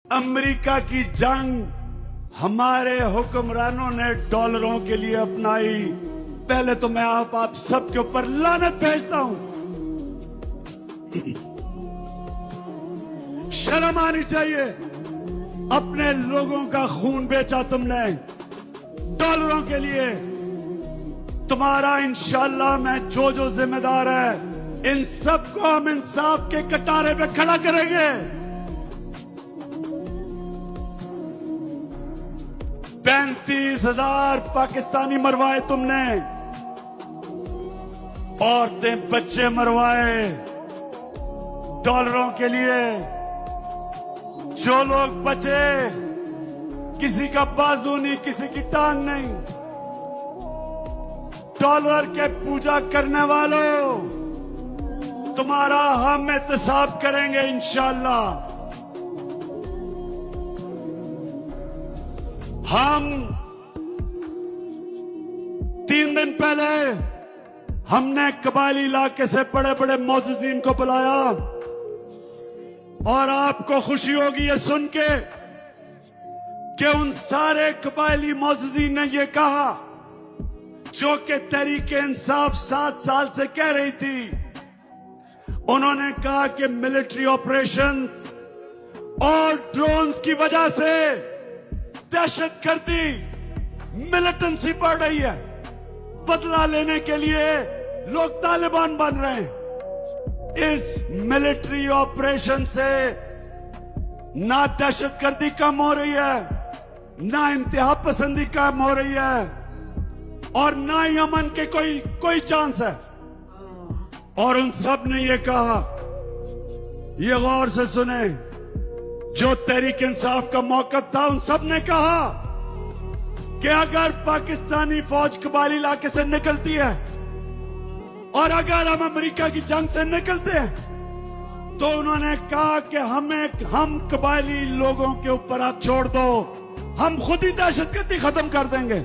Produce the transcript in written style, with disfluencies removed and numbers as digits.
America की जंग हमारे हुक्मरानों ने डॉलरों के लिए अपनाई। पहले तो मैं आप सबके ऊपर लानत भेजता हूं। शर्म आनी चाहिए। अपने लोगों का खून बेचा तुमने डॉलरों के लिए। तुम्हारा इंशाअल्लाह मैं जो जिम्मेदार है, इन सबको हम इंसाफ के कटारे पे खड़ा करेंगे। 35,000 पाकिस्तानी मरवाए तुमने, औरतें बच्चे मरवाए डॉलरों के लिए। जो लोग बचे, किसी का बाजू नहीं, किसी की टांग नहीं। डॉलर के पूजा करने वालों, तुम्हारा हम एहतसाब करेंगे इंशाअल्लाह। हम 3 दिन पहले हमने कबायली इलाके से बड़े बड़े मौजूजीन को बुलाया, और आपको खुशी होगी ये सुन के कि उन सारे कबायली मौजूजीन ने ये कहा जो कि तहरीक इंसाफ 7 साल से कह रही थी। उन्होंने कहा कि मिलिट्री ऑपरेशंस और ड्रोन्स की वजह से दहशतगर्दी, मिलिटेंसी बढ़ रही है। बदला लेने के लिए लोग तालिबान बन रहे हैं। इस मिलिट्री ऑपरेशन से ना दहशतगर्दी कम हो रही है, ना इंतहा पसंदी कम हो रही है, और ना ही अमन के कोई चांस है। और उन सब ने ये कहा, ये गौर से सुने, जो तहरीक इंसाफ का मौकफ था, उन सब ने कहा कि अगर पाकिस्तानी फौज कबायली इलाके से निकलती है और अगर हम अमेरिका की जंग से निकलते हैं, तो उन्होंने कहा कि हम कबायली लोगों के ऊपर हाथ छोड़ दो, हम खुद ही दहशतगर्दी खत्म कर देंगे।